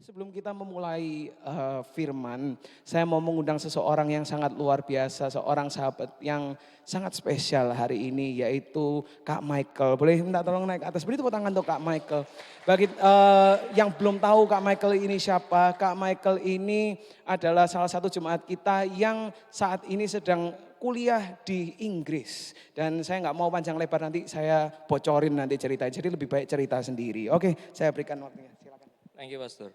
Sebelum kita memulai firman, saya mau mengundang seseorang yang sangat luar biasa, seorang sahabat yang sangat spesial hari ini, yaitu Kak Michael. Boleh minta tolong naik ke atas, beri tepuk tangan untuk Kak Michael. Bagi yang belum tahu Kak Michael ini siapa, Kak Michael ini adalah salah satu jemaat kita yang saat ini sedang kuliah di Inggris. Dan saya nggak mau panjang lebar, nanti saya bocorin nanti cerita. Jadi lebih baik cerita sendiri. Oke, saya berikan waktunya. Silakan. Thank you, Pastor.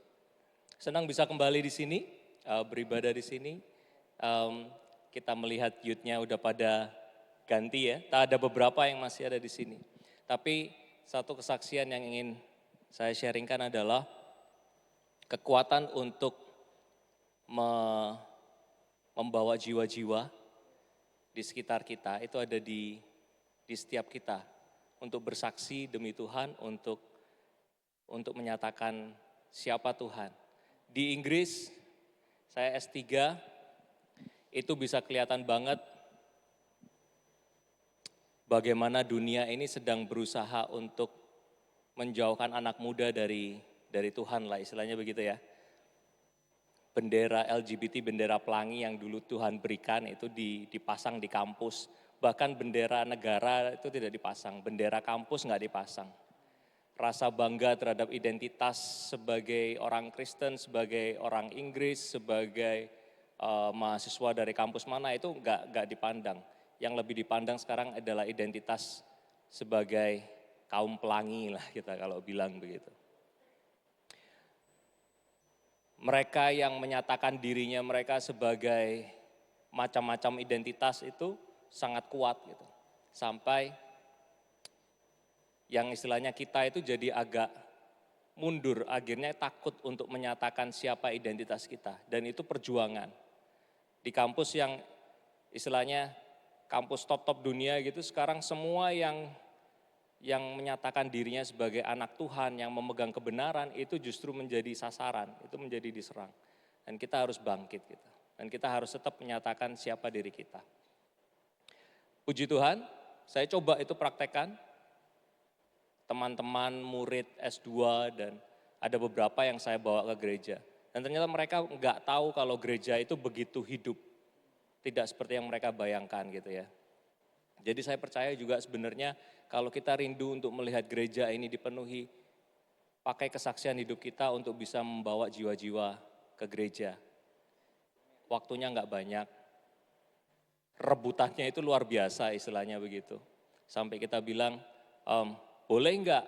Senang bisa kembali di sini, beribadah di sini. Kita melihat youth-nya udah pada ganti ya. Tak ada beberapa yang masih ada di sini. Tapi satu kesaksian yang ingin saya sharingkan adalah kekuatan untuk membawa jiwa-jiwa di sekitar kita itu ada di setiap kita untuk bersaksi demi Tuhan, untuk menyatakan siapa Tuhan. Di Inggris, saya S3, itu bisa kelihatan banget bagaimana dunia ini sedang berusaha untuk menjauhkan anak muda dari Tuhan lah, istilahnya begitu ya. Bendera LGBT, bendera pelangi yang dulu Tuhan berikan itu dipasang di kampus. Bahkan bendera negara itu tidak dipasang, bendera kampus nggak dipasang. Rasa bangga terhadap identitas sebagai orang Kristen, sebagai orang Inggris, sebagai mahasiswa dari kampus mana itu nggak dipandang. Yang lebih dipandang sekarang adalah identitas sebagai kaum pelangi lah kita kalau bilang begitu. Mereka yang menyatakan dirinya mereka sebagai macam-macam identitas itu sangat kuat gitu. Sampai yang istilahnya kita itu jadi agak mundur, akhirnya takut untuk menyatakan siapa identitas kita. Dan itu perjuangan. Di kampus yang istilahnya kampus top-top dunia gitu, sekarang semua yang menyatakan dirinya sebagai anak Tuhan, yang memegang kebenaran, itu justru menjadi sasaran, itu menjadi diserang. Dan kita harus bangkit gitu. Dan kita harus tetap menyatakan siapa diri kita. Puji Tuhan, saya coba itu praktekkan. Teman-teman murid S2 dan ada beberapa yang saya bawa ke gereja. Dan ternyata mereka nggak tahu kalau gereja itu begitu hidup. Tidak seperti yang mereka bayangkan gitu ya. Jadi saya percaya juga sebenarnya kalau kita rindu untuk melihat gereja ini dipenuhi, pakai kesaksian hidup kita untuk bisa membawa jiwa-jiwa ke gereja. Waktunya nggak banyak, rebutannya itu luar biasa istilahnya begitu. Sampai kita bilang, boleh enggak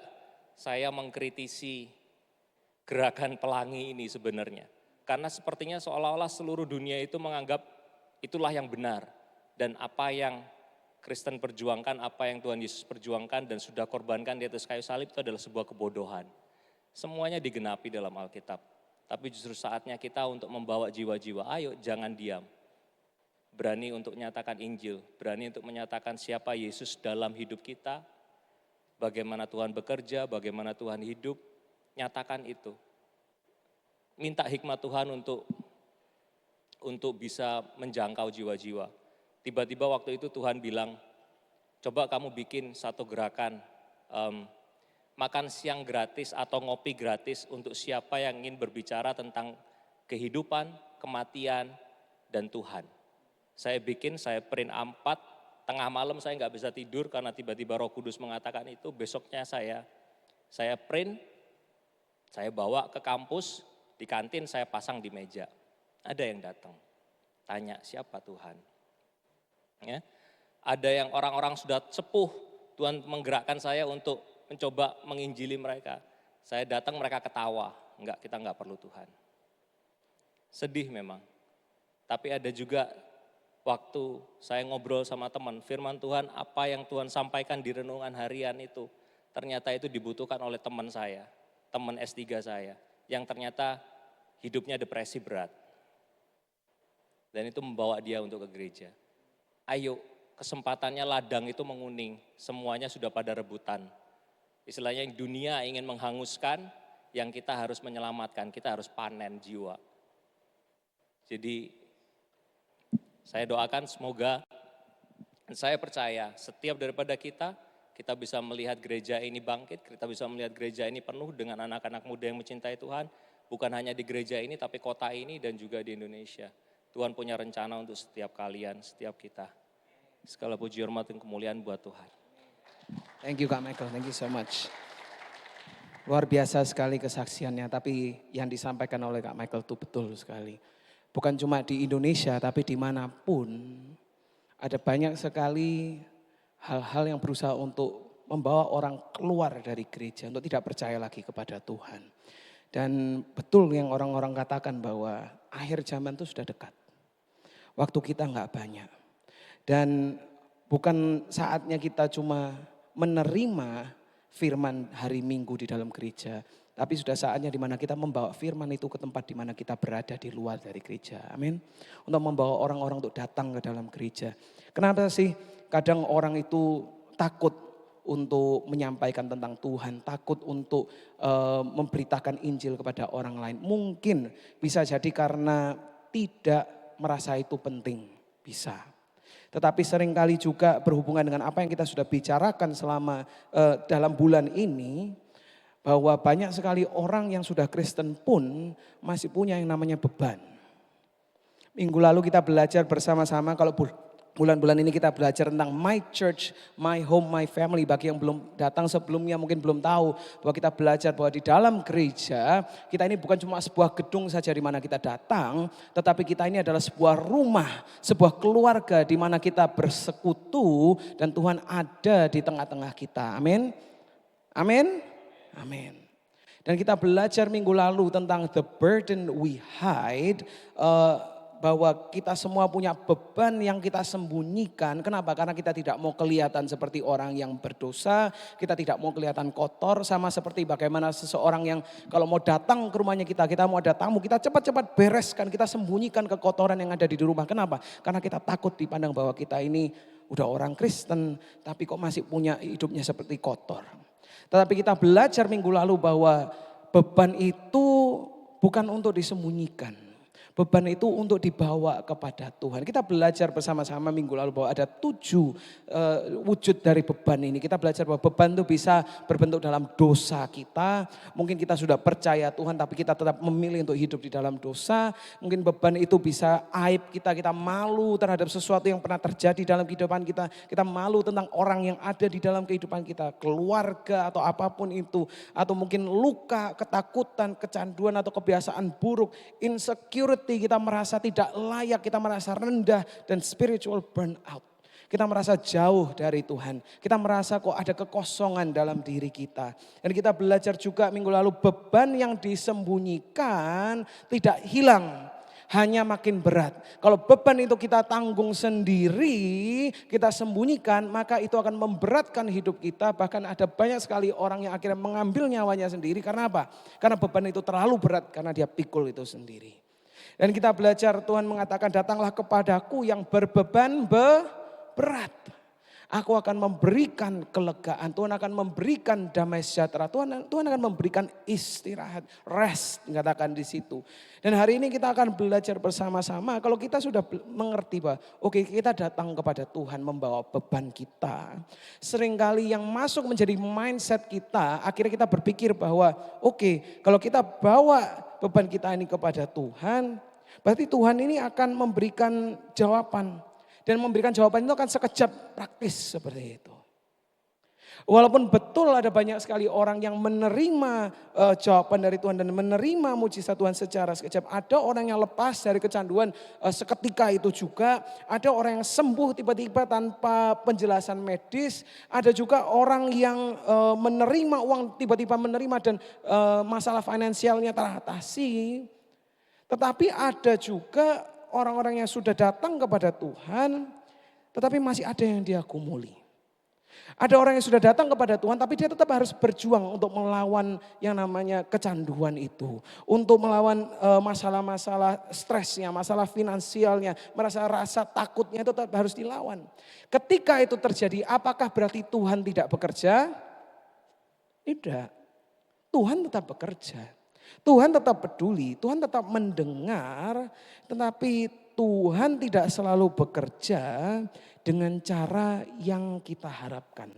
saya mengkritisi gerakan pelangi ini sebenarnya? Karena sepertinya seolah-olah seluruh dunia itu menganggap itulah yang benar. Dan apa yang Kristen perjuangkan, apa yang Tuhan Yesus perjuangkan dan sudah korbankan di atas kayu salib itu adalah sebuah kebodohan. Semuanya digenapi dalam Alkitab. Tapi justru saatnya kita untuk membawa jiwa-jiwa, ayo jangan diam. Berani untuk menyatakan Injil, berani untuk menyatakan siapa Yesus dalam hidup kita, bagaimana Tuhan bekerja, bagaimana Tuhan hidup, nyatakan itu. Minta hikmat Tuhan untuk bisa menjangkau jiwa-jiwa. Tiba-tiba waktu itu Tuhan bilang, coba kamu bikin satu gerakan, makan siang gratis atau ngopi gratis untuk siapa yang ingin berbicara tentang kehidupan, kematian, dan Tuhan. Saya bikin, saya print A4, tengah malam saya nggak bisa tidur karena tiba-tiba Roh Kudus mengatakan itu. Besoknya saya print, saya bawa ke kampus, di kantin saya pasang di meja. Ada yang datang, tanya siapa Tuhan. Ya, ada yang orang-orang sudah sepuh, Tuhan menggerakkan saya untuk mencoba menginjili mereka. Saya datang mereka ketawa, kita nggak perlu Tuhan. Sedih memang, tapi ada juga waktu saya ngobrol sama teman, firman Tuhan apa yang Tuhan sampaikan di renungan harian itu, ternyata itu dibutuhkan oleh teman saya, teman S3 saya, yang ternyata hidupnya depresi berat. Dan itu membawa dia untuk ke gereja. Ayo, kesempatannya ladang itu menguning, semuanya sudah pada rebutan. Istilahnya yang dunia ingin menghanguskan, yang kita harus menyelamatkan, kita harus panen jiwa. Jadi saya doakan semoga, saya percaya setiap daripada kita bisa melihat gereja ini bangkit, kita bisa melihat gereja ini penuh dengan anak-anak muda yang mencintai Tuhan, Bukan hanya di gereja ini, tapi kota ini dan juga di Indonesia. Tuhan punya rencana untuk setiap kalian, setiap kita. Segala puji hormat dan kemuliaan buat Tuhan. Thank you Kak Michael, thank you so much. Luar biasa sekali kesaksiannya, tapi yang disampaikan oleh Kak Michael itu betul sekali. Bukan cuma di Indonesia, tapi dimanapun ada banyak sekali hal-hal yang berusaha untuk membawa orang keluar dari gereja, untuk tidak percaya lagi kepada Tuhan. Dan betul yang orang-orang katakan bahwa akhir zaman itu sudah dekat. Waktu kita nggak banyak. Dan bukan saatnya kita cuma menerima firman hari Minggu di dalam gereja. Tapi sudah saatnya di mana kita membawa firman itu ke tempat di mana kita berada di luar dari gereja. Amin. Untuk membawa orang-orang untuk datang ke dalam gereja. Kenapa sih kadang orang itu takut untuk menyampaikan tentang Tuhan, takut untuk memberitakan Injil kepada orang lain. Mungkin bisa jadi karena tidak merasa itu penting, bisa. Tetapi seringkali juga berhubungan dengan apa yang kita sudah bicarakan selama dalam bulan ini, bahwa banyak sekali orang yang sudah Kristen pun masih punya yang namanya beban. Minggu lalu kita belajar bersama-sama, kalau bulan-bulan ini kita belajar tentang My Church, My Home, My Family. Bagi yang belum datang sebelumnya mungkin belum tahu bahwa kita belajar bahwa di dalam gereja kita ini bukan cuma sebuah gedung saja di mana kita datang, tetapi kita ini adalah sebuah rumah, sebuah keluarga di mana kita bersekutu dan Tuhan ada di tengah-tengah kita. Amin. Amin. Amin. Dan kita belajar minggu lalu tentang the burden we hide, bahwa kita semua punya beban yang kita sembunyikan. Kenapa? Karena kita tidak mau kelihatan seperti orang yang berdosa, kita tidak mau kelihatan kotor, sama seperti bagaimana seseorang yang kalau mau datang ke rumahnya kita mau ada tamu, kita cepat-cepat bereskan, kita sembunyikan kekotoran yang ada di rumah. Kenapa? Karena kita takut dipandang bahwa kita ini udah orang Kristen, tapi kok masih punya hidupnya seperti kotor. Tetapi kita belajar minggu lalu bahwa beban itu bukan untuk disembunyikan. Beban itu untuk dibawa kepada Tuhan. Kita belajar bersama-sama minggu lalu bahwa ada 7 wujud dari beban ini. Kita belajar bahwa beban itu bisa berbentuk dalam dosa kita. Mungkin kita sudah percaya Tuhan tapi kita tetap memilih untuk hidup di dalam dosa. Mungkin beban itu bisa aib kita malu terhadap sesuatu yang pernah terjadi dalam kehidupan kita. Kita malu tentang orang yang ada di dalam kehidupan kita. Keluarga atau apapun itu. Atau mungkin luka, ketakutan, kecanduan atau kebiasaan buruk, insecurity. Kita merasa tidak layak, kita merasa rendah dan spiritual burnout. Kita merasa jauh dari Tuhan. Kita merasa kok ada kekosongan dalam diri kita. Dan kita belajar juga minggu lalu beban yang disembunyikan tidak hilang. Hanya makin berat. Kalau beban itu kita tanggung sendiri, kita sembunyikan, maka itu akan memberatkan hidup kita. Bahkan ada banyak sekali orang yang akhirnya mengambil nyawanya sendiri. Karena apa? Karena beban itu terlalu berat karena dia pikul itu sendiri. Dan kita belajar Tuhan mengatakan datanglah kepadaku yang berbeban berat. Aku akan memberikan kelegaan, Tuhan akan memberikan damai sejahtera, Tuhan akan memberikan istirahat, rest dikatakan di situ. Dan hari ini kita akan belajar bersama-sama kalau kita sudah mengerti bahwa oke, kita datang kepada Tuhan membawa beban kita. Seringkali yang masuk menjadi mindset kita, akhirnya kita berpikir bahwa oke, kalau kita bawa beban kita ini kepada Tuhan, berarti Tuhan ini akan memberikan jawaban. Dan memberikan jawaban itu akan sekejap praktis seperti itu. Walaupun betul ada banyak sekali orang yang menerima jawaban dari Tuhan dan menerima mujizat Tuhan secara sekejap. Ada orang yang lepas dari kecanduan seketika itu juga. Ada orang yang sembuh tiba-tiba tanpa penjelasan medis. Ada juga orang yang menerima uang tiba-tiba menerima dan masalah finansialnya teratasi. Tetapi ada juga orang-orang yang sudah datang kepada Tuhan, tetapi masih ada yang dia gumuli. Ada orang yang sudah datang kepada Tuhan, tapi dia tetap harus berjuang untuk melawan yang namanya kecanduan itu. Untuk melawan masalah-masalah stresnya, masalah finansialnya, rasa takutnya itu tetap harus dilawan. Ketika itu terjadi, apakah berarti Tuhan tidak bekerja? Tidak. Tuhan tetap bekerja. Tuhan tetap peduli, Tuhan tetap mendengar, tetapi Tuhan tidak selalu bekerja dengan cara yang kita harapkan.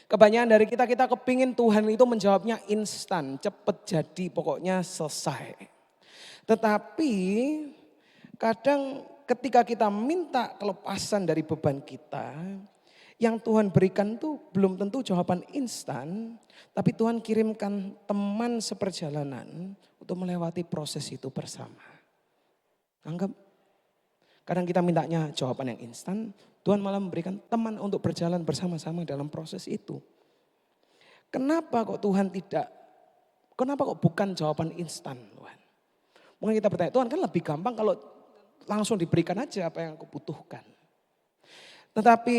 Kebanyakan dari kita kepingin Tuhan itu menjawabnya instan, cepet jadi, pokoknya selesai. Tetapi kadang ketika kita minta kelepasan dari beban kita, yang Tuhan berikan tuh belum tentu jawaban instan, tapi Tuhan kirimkan teman seperjalanan untuk melewati proses itu bersama. Anggap, kadang kita mintanya jawaban yang instan, Tuhan malah memberikan teman untuk berjalan bersama-sama dalam proses itu. Kenapa kok bukan jawaban instan Tuhan? Mungkin kita bertanya, Tuhan kan lebih gampang kalau langsung diberikan aja apa yang aku butuhkan. Tetapi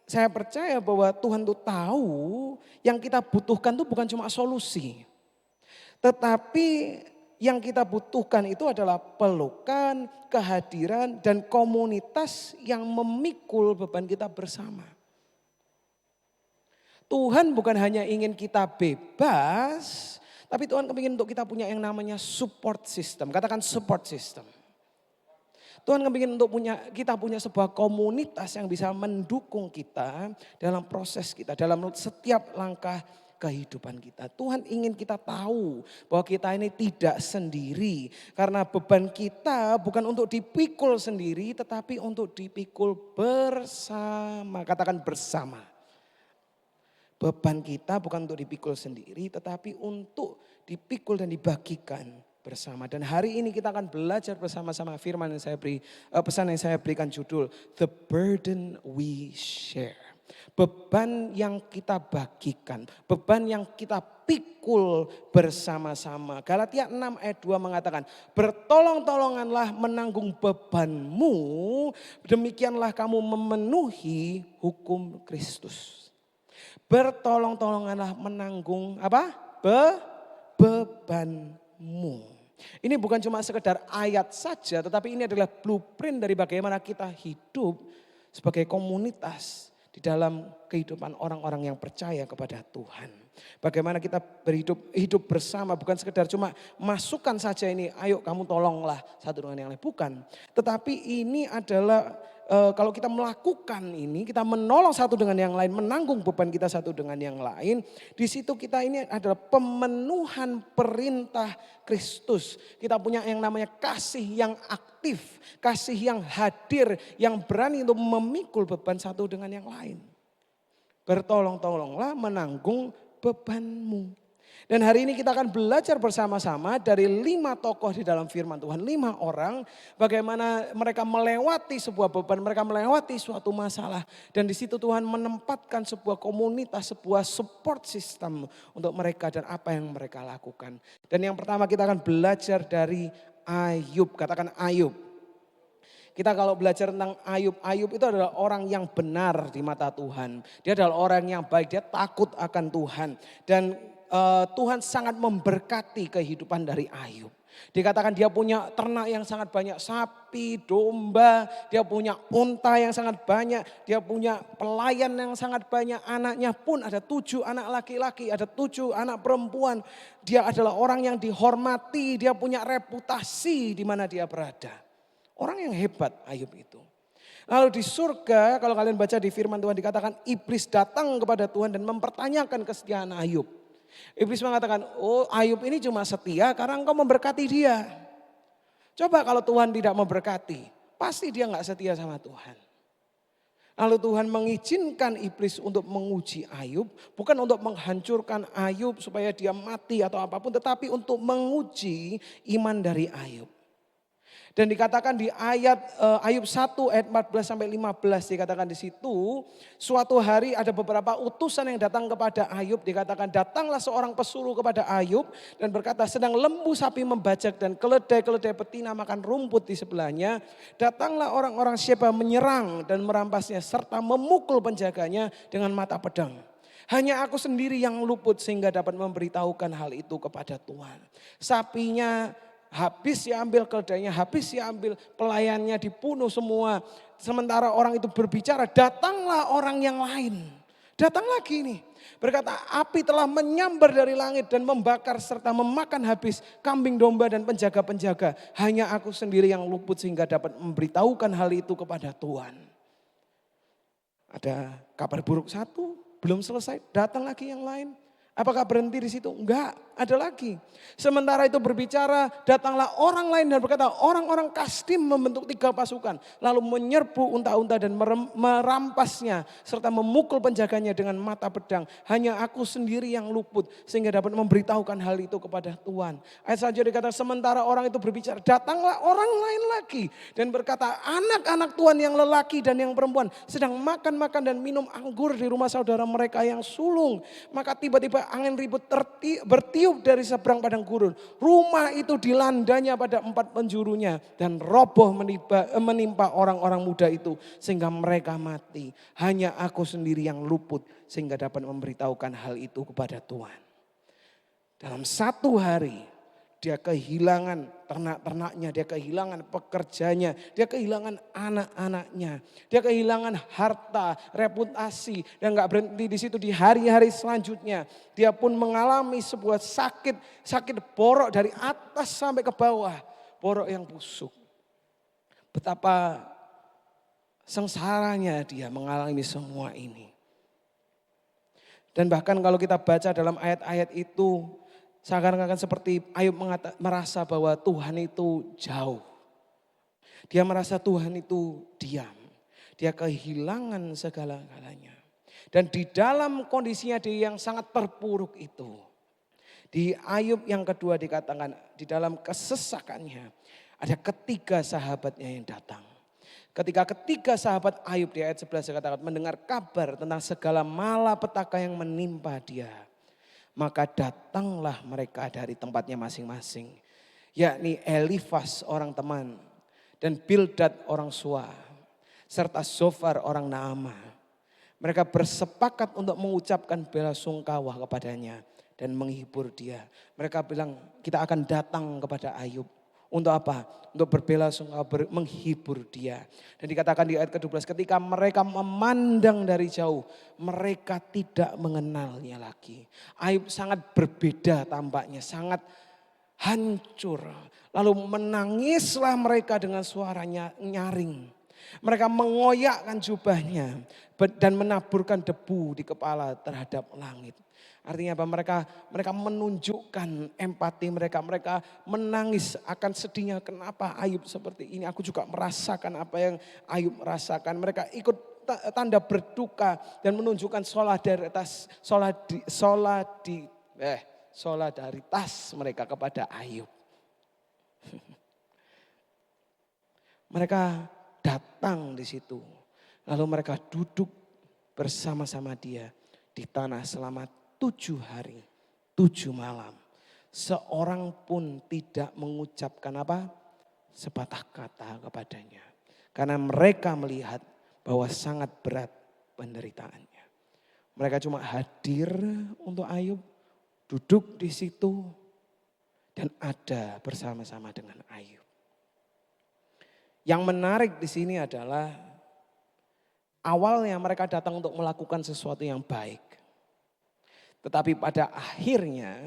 saya percaya bahwa Tuhan tuh tahu yang kita butuhkan tuh bukan cuma solusi. Tetapi yang kita butuhkan itu adalah pelukan, kehadiran, dan komunitas yang memikul beban kita bersama. Tuhan bukan hanya ingin kita bebas, tapi Tuhan kepingin untuk kita punya yang namanya support system. Katakan support system. Tuhan kepingin untuk kita punya sebuah komunitas yang bisa mendukung kita dalam proses kita, dalam setiap langkah kehidupan kita. Tuhan ingin kita tahu bahwa kita ini tidak sendiri. Karena beban kita bukan untuk dipikul sendiri, tetapi untuk dipikul bersama. Katakan bersama. Beban kita bukan untuk dipikul sendiri, tetapi untuk dipikul dan dibagikan bersama. Dan hari ini kita akan belajar bersama-sama firman yang saya beri, pesan yang saya berikan judul The Burden We Share. Beban yang kita bagikan, beban yang kita pikul bersama-sama. Galatia 6 ayat 2 mengatakan, bertolong-tolonganlah menanggung bebanmu, demikianlah kamu memenuhi hukum Kristus. Bertolong-tolonganlah menanggung apa? Bebanmu. Ini bukan cuma sekedar ayat saja, tetapi ini adalah blueprint dari bagaimana kita hidup sebagai komunitas di dalam kehidupan orang-orang yang percaya kepada Tuhan. Bagaimana kita hidup bersama, bukan sekedar cuma masukkan saja ini, ayo kamu tolonglah satu dengan yang lain. Bukan, tetapi ini adalah kalau kita melakukan ini, kita menolong satu dengan yang lain, menanggung beban kita satu dengan yang lain. Di situ kita ini adalah pemenuhan perintah Kristus. Kita punya yang namanya kasih yang aktif, kasih yang hadir, yang berani untuk memikul beban satu dengan yang lain. Bertolong-tolonglah menanggung bebanmu. Dan hari ini kita akan belajar bersama-sama dari 5 tokoh di dalam firman Tuhan. 5 orang bagaimana mereka melewati sebuah beban, mereka melewati suatu masalah. Dan di situ Tuhan menempatkan sebuah komunitas, sebuah support system untuk mereka dan apa yang mereka lakukan. Dan yang pertama kita akan belajar dari Ayub, katakan Ayub. Kita kalau belajar tentang Ayub, Ayub itu adalah orang yang benar di mata Tuhan. Dia adalah orang yang baik, dia takut akan Tuhan. Dan Tuhan sangat memberkati kehidupan dari Ayub. Dikatakan dia punya ternak yang sangat banyak, sapi, domba, dia punya unta yang sangat banyak, dia punya pelayan yang sangat banyak, anaknya pun ada 7 anak laki-laki, ada 7 anak perempuan. Dia adalah orang yang dihormati, dia punya reputasi di mana dia berada. Orang yang hebat Ayub itu. Lalu di surga, kalau kalian baca di firman Tuhan dikatakan iblis datang kepada Tuhan dan mempertanyakan kesetiaan Ayub. Iblis mengatakan, oh Ayub ini cuma setia karena engkau memberkati dia. Coba kalau Tuhan tidak memberkati, pasti dia gak setia sama Tuhan. Lalu Tuhan mengizinkan iblis untuk menguji Ayub, bukan untuk menghancurkan Ayub supaya dia mati atau apapun, tetapi untuk menguji iman dari Ayub. Dan dikatakan di ayat Ayub 1 ayat 14 sampai 15 dikatakan di situ, suatu hari ada beberapa utusan yang datang kepada Ayub, dikatakan datanglah seorang pesuruh kepada Ayub dan berkata, sedang lembu sapi membajak dan keledai-keledai betina makan rumput di sebelahnya, datanglah orang-orang Sheba menyerang dan merampasnya serta memukul penjaganya dengan mata pedang. Hanya aku sendiri yang luput sehingga dapat memberitahukan hal itu kepada Tuhan. Sapinya habis diambil, keledainya habis diambil, pelayannya dibunuh semua. Sementara orang itu berbicara, datanglah orang yang lain. Datang lagi nih. Berkata, api telah menyambar dari langit dan membakar serta memakan habis kambing domba dan penjaga-penjaga. Hanya aku sendiri yang luput sehingga dapat memberitahukan hal itu kepada Tuhan. Ada kabar buruk satu, belum selesai, datang lagi yang lain. Apakah berhenti di situ? Enggak, ada lagi. Sementara itu berbicara, datanglah orang lain dan berkata, orang-orang Kasdim membentuk 3 pasukan. Lalu menyerbu unta-unta dan merampasnya, serta memukul penjaganya dengan mata pedang. Hanya aku sendiri yang luput, sehingga dapat memberitahukan hal itu kepada Tuhan. Ayat selanjutnya dikatakan, sementara orang itu berbicara, datanglah orang lain lagi. Dan berkata, anak-anak Tuhan yang lelaki dan yang perempuan sedang makan-makan dan minum anggur di rumah saudara mereka yang sulung. Maka tiba-tiba angin ribut bertiup dari seberang padang gurun. Rumah itu dilandanya pada 4 penjurunya dan roboh menimpa orang-orang muda itu sehingga mereka mati. Hanya aku sendiri yang luput sehingga dapat memberitahukan hal itu kepada Tuhan. Dalam 1 hari dia kehilangan ternak-ternaknya, dia kehilangan pekerjanya, dia kehilangan anak-anaknya, dia kehilangan harta, reputasi, dan gak berhenti di situ. Di hari-hari selanjutnya dia pun mengalami sebuah sakit borok dari atas sampai ke bawah, borok yang busuk. Betapa sengsaranya dia mengalami semua ini. Dan bahkan kalau kita baca dalam ayat-ayat itu, seakan-akan seperti Ayub merasa bahwa Tuhan itu jauh. Dia merasa Tuhan itu diam. Dia kehilangan segala-galanya. Dan di dalam kondisinya dia yang sangat terpuruk itu. Di Ayub yang kedua dikatakan di dalam kesesakannya ada ketiga sahabatnya yang datang. Ketika ketiga sahabat Ayub di ayat 11 dikatakan mendengar kabar tentang segala malapetaka yang menimpa dia. Maka datanglah mereka dari tempatnya masing-masing. Yakni Elifas orang teman dan Bildad orang Sua. Serta Zofar orang Naamah. Mereka bersepakat untuk mengucapkan bela sungkawa kepadanya dan menghibur dia. Mereka bilang kita akan datang kepada Ayub. Untuk apa? Untuk berbela sungkawa, menghibur dia. Dan dikatakan di ayat ke-12 ketika mereka memandang dari jauh, mereka tidak mengenalnya lagi. Ayub sangat berbeda tampaknya, sangat hancur. Lalu menangislah mereka dengan suaranya nyaring. Mereka mengoyakkan jubahnya dan menaburkan debu di kepala terhadap langit. Artinya apa? Mereka menunjukkan empati mereka menangis akan sedihnya kenapa Ayub seperti ini. Aku juga merasakan apa yang Ayub merasakan. Mereka ikut tanda berduka dan menunjukkan solidaritas mereka kepada Ayub. Mereka datang di situ. Lalu mereka duduk bersama-sama dia di tanah selama 7 hari, 7 malam. Seorang pun tidak mengucapkan apa? Sepatah kata kepadanya. Karena mereka melihat bahwa sangat berat penderitaannya. Mereka cuma hadir untuk Ayub, duduk di situ dan ada bersama-sama dengan Ayub. Yang menarik di sini adalah awalnya mereka datang untuk melakukan sesuatu yang baik. Tetapi pada akhirnya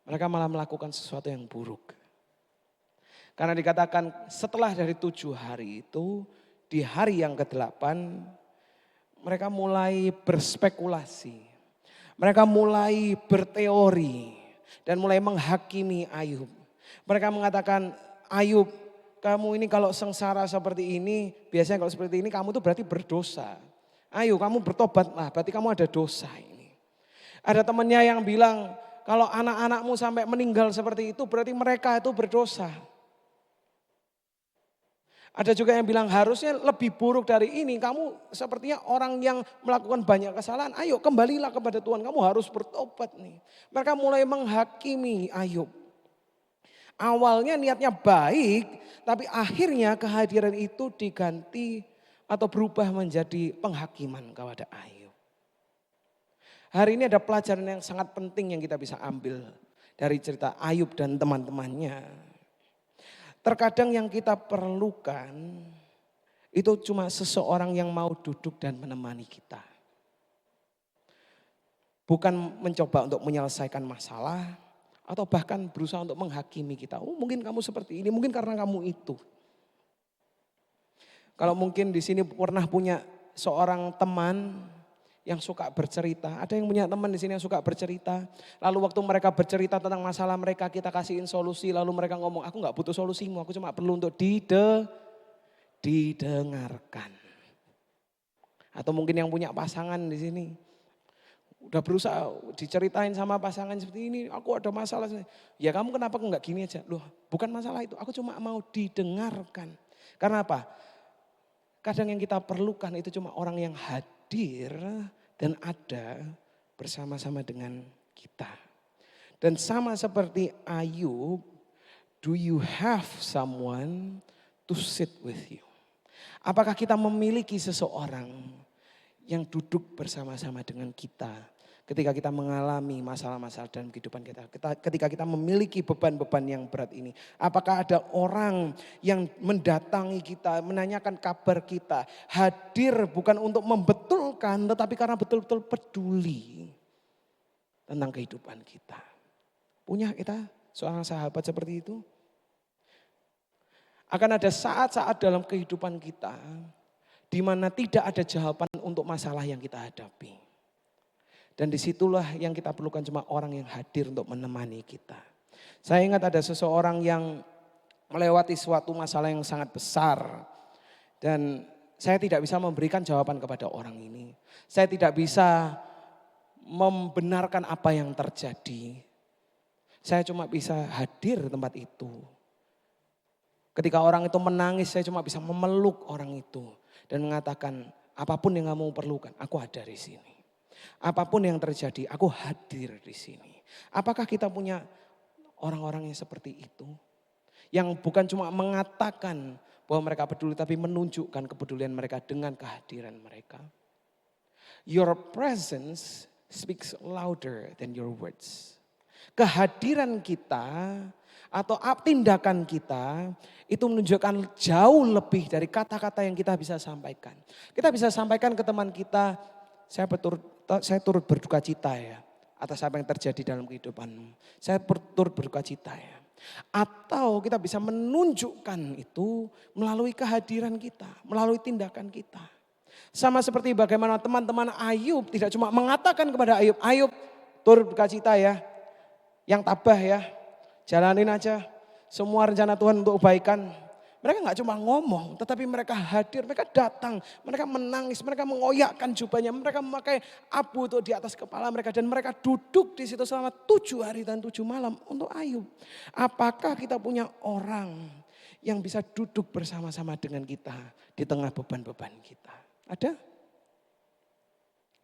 mereka malah melakukan sesuatu yang buruk. Karena dikatakan setelah dari 7 hari itu, di hari yang ke-8 mereka mulai berspekulasi. Mereka mulai berteori dan mulai menghakimi Ayub. Mereka mengatakan, Ayub kamu ini kalau sengsara seperti ini, biasanya kalau seperti ini kamu tuh berarti berdosa. Ayo kamu bertobatlah, berarti kamu ada dosa ini. Ada temannya yang bilang kalau anak-anakmu sampai meninggal seperti itu berarti mereka itu berdosa. Ada juga yang bilang harusnya lebih buruk dari ini. Kamu sepertinya orang yang melakukan banyak kesalahan. Ayo kembalilah kepada Tuhan, kamu harus bertobat nih. Mereka mulai menghakimi Ayub. Awalnya niatnya baik, tapi akhirnya kehadiran itu diganti atau berubah menjadi penghakiman kepada Ayub. Hari ini ada pelajaran yang sangat penting yang kita bisa ambil dari cerita Ayub dan teman-temannya. Terkadang yang kita perlukan itu cuma seseorang yang mau duduk dan menemani kita. Bukan mencoba untuk menyelesaikan masalah atau bahkan berusaha untuk menghakimi kita. Oh mungkin kamu seperti ini, mungkin karena kamu itu. Kalau mungkin di sini pernah punya seorang teman yang suka bercerita. Ada yang punya teman di sini yang suka bercerita. Lalu waktu mereka bercerita tentang masalah mereka, kita kasihin solusi. Lalu mereka ngomong, aku gak butuh solusimu, aku cuma perlu untuk didengarkan. Atau mungkin yang punya pasangan di sini. Udah berusaha diceritain sama pasangan seperti ini, aku ada masalah. Ya kamu kenapa enggak gini aja? Loh bukan masalah itu, aku cuma mau didengarkan. Karena apa? Kadang yang kita perlukan itu cuma orang yang hadir dan ada bersama-sama dengan kita. Dan sama seperti Ayub, do you have someone to sit with you? Apakah kita memiliki seseorang yang duduk bersama-sama dengan kita ketika kita mengalami masalah-masalah dalam kehidupan kita. Ketika kita memiliki beban-beban yang berat ini. Apakah ada orang yang mendatangi kita, menanyakan kabar kita. Hadir bukan untuk membetulkan tetapi karena betul-betul peduli tentang kehidupan kita. Punya kita seorang sahabat seperti itu? Akan ada saat-saat dalam kehidupan kita di mana tidak ada jawaban untuk masalah yang kita hadapi. Dan disitulah yang kita perlukan cuma orang yang hadir untuk menemani kita. Saya ingat ada seseorang yang melewati suatu masalah yang sangat besar. Dan saya tidak bisa memberikan jawaban kepada orang ini. Saya tidak bisa membenarkan apa yang terjadi. Saya cuma bisa hadir di tempat itu. Ketika orang itu menangis, saya cuma bisa memeluk orang itu. Dan mengatakan, apapun yang kamu perlukan, aku ada di sini. Apapun yang terjadi, aku hadir di sini. Apakah kita punya orang-orang yang seperti itu? Yang bukan cuma mengatakan bahwa mereka peduli, tapi menunjukkan kepedulian mereka dengan kehadiran mereka. Your presence speaks louder than your words. Kehadiran kita atau tindakan kita itu menunjukkan jauh lebih dari kata-kata yang kita bisa sampaikan. Kita bisa sampaikan ke teman kita, saya turut berduka cita ya atas apa yang terjadi dalam kehidupanmu. Saya turut berduka cita ya. Atau kita bisa menunjukkan itu melalui kehadiran kita, melalui tindakan kita. Sama seperti bagaimana teman-teman Ayub tidak cuma mengatakan kepada Ayub, Ayub turut berduka cita ya, yang tabah ya, jalanin aja semua rencana Tuhan untuk kebaikan. Mereka gak cuma ngomong, tetapi mereka hadir, mereka datang, mereka menangis, mereka mengoyakkan jubahnya, mereka memakai abu untuk di atas kepala mereka. Dan mereka duduk di situ selama 7 hari dan 7 malam untuk Ayub. Apakah kita punya orang yang bisa duduk bersama-sama dengan kita di tengah beban-beban kita? Ada?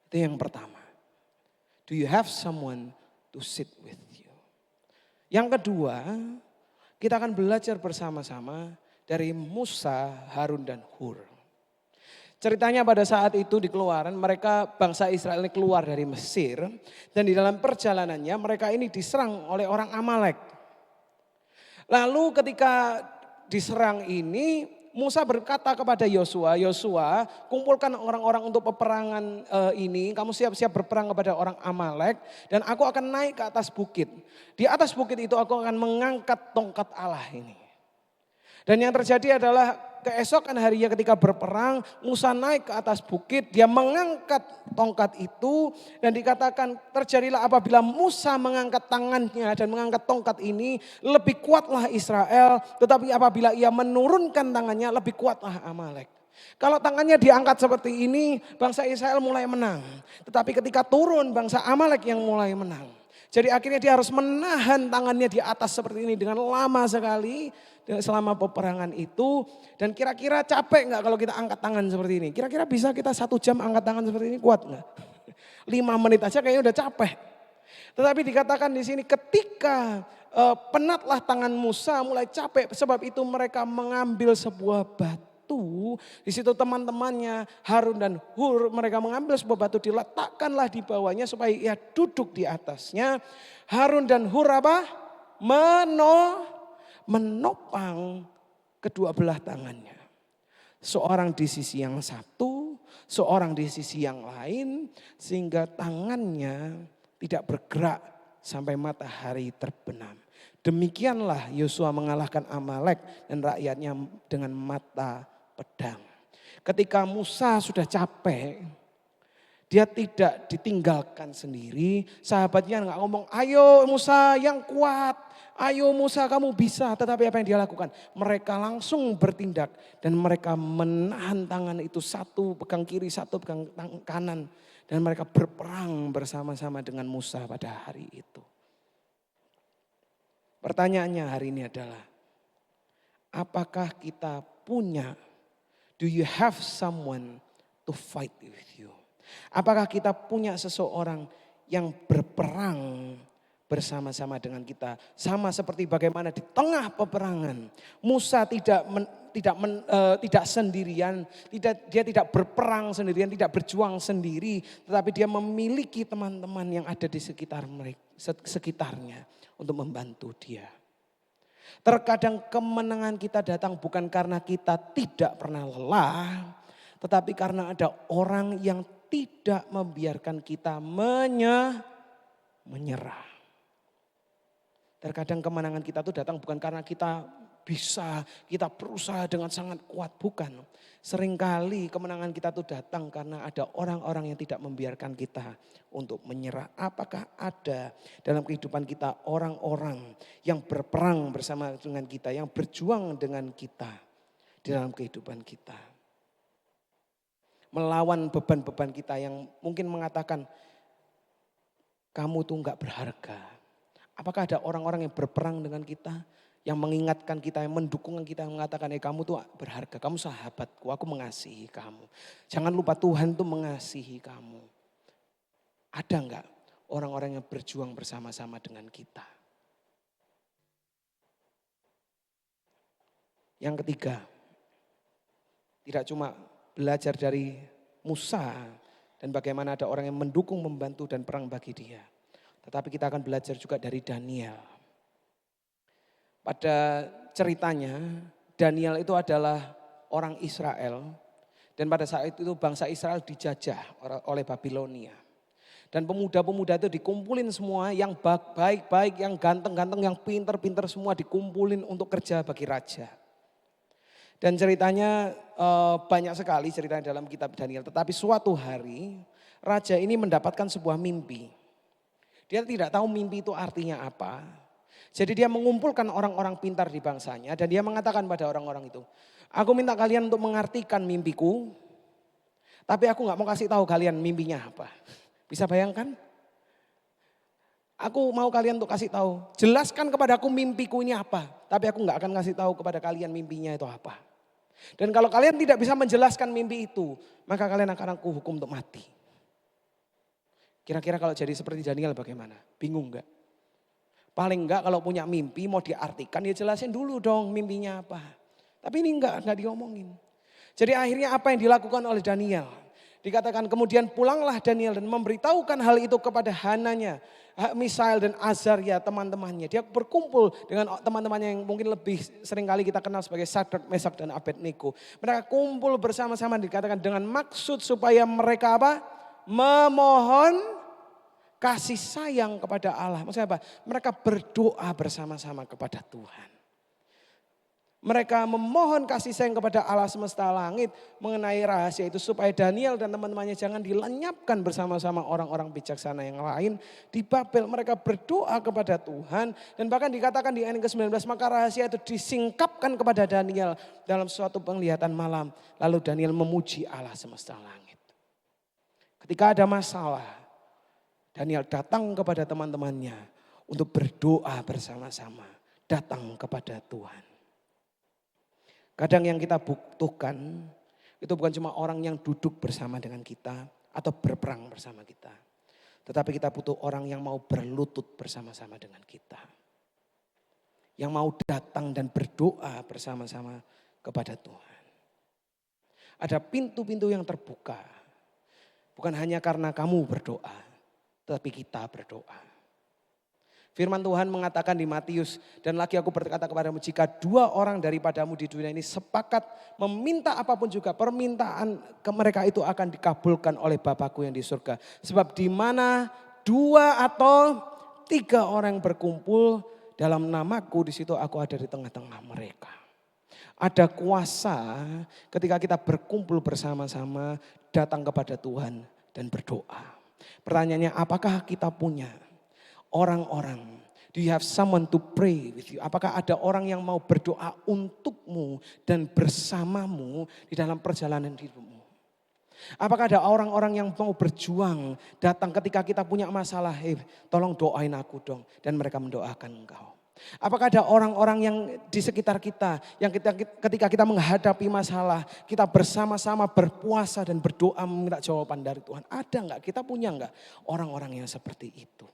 Itu yang pertama. Do you have someone to sit with you? Yang kedua, kita akan belajar bersama-sama dari Musa, Harun dan Hur. Ceritanya pada saat itu di Keluaran, mereka bangsa Israel ini keluar dari Mesir. Dan di dalam perjalanannya mereka ini diserang oleh orang Amalek. Lalu ketika diserang ini, Musa berkata kepada Yosua, Yosua kumpulkan orang-orang untuk peperangan ini. Kamu siap-siap berperang kepada orang Amalek. Dan aku akan naik ke atas bukit. Di atas bukit itu aku akan mengangkat tongkat Allah ini. Dan yang terjadi adalah keesokan harinya ketika berperang, Musa naik ke atas bukit, dia mengangkat tongkat itu dan dikatakan terjadilah apabila Musa mengangkat tangannya dan mengangkat tongkat ini, lebih kuatlah Israel, tetapi apabila ia menurunkan tangannya lebih kuatlah Amalek. Kalau tangannya diangkat seperti ini, bangsa Israel mulai menang. Tetapi ketika turun, bangsa Amalek yang mulai menang. Jadi akhirnya dia harus menahan tangannya di atas seperti ini dengan lama sekali selama peperangan itu. Dan kira-kira capek nggak kalau kita angkat tangan seperti ini? Kira-kira bisa kita 1 jam angkat tangan seperti ini, kuat nggak? 5 menit aja kayaknya udah capek. Tetapi dikatakan di sini ketika penatlah tangan Musa mulai capek, sebab itu mereka mengambil sebuah batu. Di situ teman-temannya Harun dan Hur, mereka mengambil sebuah batu, diletakkanlah di bawahnya supaya ia duduk di atasnya. Harun dan Hur apa? Menopang kedua belah tangannya. Seorang di sisi yang satu, seorang di sisi yang lain, sehingga tangannya tidak bergerak sampai matahari terbenam. Demikianlah Yosua mengalahkan Amalek dan rakyatnya dengan mata pedang. Ketika Musa sudah capek, Dia tidak ditinggalkan sendiri. Sahabatnya nggak ngomong, ayo Musa yang kuat. Ayo Musa kamu bisa. Tetapi apa yang dia lakukan? Mereka langsung bertindak. Dan mereka menahan tangan itu, satu pegang kiri, satu pegang kanan. Dan mereka berperang bersama-sama dengan Musa pada hari itu. Pertanyaannya hari ini adalah, apakah kita punya, do you have someone to fight with you? Apakah kita punya seseorang yang berperang bersama-sama dengan kita? Sama seperti bagaimana di tengah peperangan Musa tidak sendirian, dia tidak berperang sendirian, tidak berjuang sendiri, tetapi dia memiliki teman-teman yang ada di sekitarnya untuk membantu dia. Terkadang kemenangan kita datang bukan karena kita tidak pernah lelah, tetapi karena ada orang yang tidak membiarkan kita menyerah. Terkadang kemenangan kita itu datang bukan karena kita bisa, kita berusaha dengan sangat kuat, bukan. Seringkali kemenangan kita itu datang karena ada orang-orang yang tidak membiarkan kita untuk menyerah. Apakah ada dalam kehidupan kita orang-orang yang berperang bersama dengan kita, yang berjuang dengan kita di dalam kehidupan kita? Melawan beban-beban kita yang mungkin mengatakan kamu tuh enggak berharga. Apakah ada orang-orang yang berperang dengan kita, yang mengingatkan kita, yang mendukung kita, yang mengatakan kamu tuh berharga, kamu sahabatku, aku mengasihi kamu. Jangan lupa Tuhan tuh mengasihi kamu. Ada enggak orang-orang yang berjuang bersama-sama dengan kita? Yang ketiga, tidak cuma belajar dari Musa dan bagaimana ada orang yang mendukung, membantu dan perang bagi dia. Tetapi kita akan belajar juga dari Daniel. Pada ceritanya Daniel itu adalah orang Israel dan pada saat itu bangsa Israel dijajah oleh Babilonia. Dan pemuda-pemuda itu dikumpulin semua yang baik-baik, yang ganteng-ganteng, yang pinter-pinter semua dikumpulin untuk kerja bagi raja. Dan ceritanya banyak sekali ceritanya dalam kitab Daniel. Tetapi suatu hari raja ini mendapatkan sebuah mimpi. Dia tidak tahu mimpi itu artinya apa. Jadi dia mengumpulkan orang-orang pintar di bangsanya. Dan dia mengatakan pada orang-orang itu, aku minta kalian untuk mengartikan mimpiku. Tapi aku gak mau kasih tahu kalian mimpinya apa. Bisa bayangkan? Aku mau kalian untuk kasih tahu. Jelaskan kepadaku mimpiku ini apa. Tapi aku gak akan kasih tahu kepada kalian mimpinya itu apa. Dan kalau kalian tidak bisa menjelaskan mimpi itu, maka kalian akan aku hukum untuk mati. Kira-kira kalau jadi seperti Daniel bagaimana? Bingung enggak? Paling enggak kalau punya mimpi mau diartikan ya jelasin dulu dong mimpinya apa. Tapi ini enggak diomongin. Jadi akhirnya apa yang dilakukan oleh Daniel? Dikatakan kemudian pulanglah Daniel dan memberitahukan hal itu kepada Hananya, Misael dan Azaria teman-temannya. Dia berkumpul dengan teman-temannya yang mungkin lebih sering kali kita kenal sebagai Sadrak, Mesak dan Abednego. Mereka kumpul bersama-sama dikatakan dengan maksud supaya mereka apa? Memohon kasih sayang kepada Allah. Maksudnya apa? Mereka berdoa bersama-sama kepada Tuhan. Mereka memohon kasih sayang kepada Allah semesta langit mengenai rahasia itu supaya Daniel dan teman-temannya jangan dilenyapkan bersama-sama orang-orang bijaksana yang lain di Babel. Mereka berdoa kepada Tuhan dan bahkan dikatakan di ayat ke-19 maka rahasia itu disingkapkan kepada Daniel dalam suatu penglihatan malam. Lalu Daniel memuji Allah semesta langit. Ketika ada masalah, Daniel datang kepada teman-temannya untuk berdoa bersama-sama, datang kepada Tuhan. Kadang yang kita butuhkan itu bukan cuma orang yang duduk bersama dengan kita atau berperang bersama kita. Tetapi kita butuh orang yang mau berlutut bersama-sama dengan kita. Yang mau datang dan berdoa bersama-sama kepada Tuhan. Ada pintu-pintu yang terbuka. Bukan hanya karena kamu berdoa, tetapi kita berdoa. Firman Tuhan mengatakan di Matius, dan lagi aku berkata kepadamu, jika dua orang daripadamu di dunia ini sepakat meminta apapun juga, permintaan ke mereka itu akan dikabulkan oleh Bapakku yang di surga. Sebab di mana dua atau tiga orang berkumpul dalam namaku, di situ aku ada di tengah-tengah mereka. Ada kuasa ketika kita berkumpul bersama-sama datang kepada Tuhan dan berdoa. Pertanyaannya, apakah kita punya orang-orang? Do you have someone to pray with you? Apakah ada orang yang mau berdoa untukmu dan bersamamu di dalam perjalanan hidupmu? Apakah ada orang-orang yang mau berjuang datang ketika kita punya masalah, tolong doain aku dong. Dan mereka mendoakan engkau. Apakah ada orang-orang yang di sekitar kita yang ketika kita menghadapi masalah, kita bersama-sama berpuasa dan berdoa meminta jawaban dari Tuhan. Ada enggak? Kita punya enggak orang-orang yang seperti itu?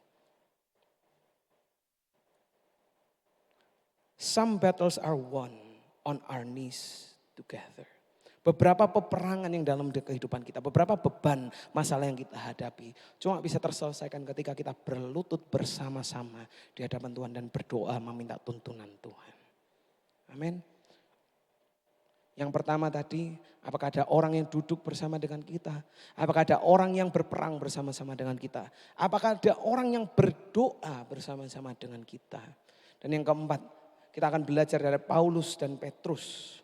Some battles are won on our knees together. Beberapa peperangan yang dalam kehidupan kita, beberapa beban masalah yang kita hadapi, cuma bisa terselesaikan ketika kita berlutut bersama-sama di hadapan Tuhan dan berdoa meminta tuntunan Tuhan. Amin. Yang pertama tadi, apakah ada orang yang duduk bersama dengan kita? Apakah ada orang yang berperang bersama-sama dengan kita? Apakah ada orang yang berdoa bersama-sama dengan kita? Dan yang keempat, kita akan belajar dari Paulus dan Petrus.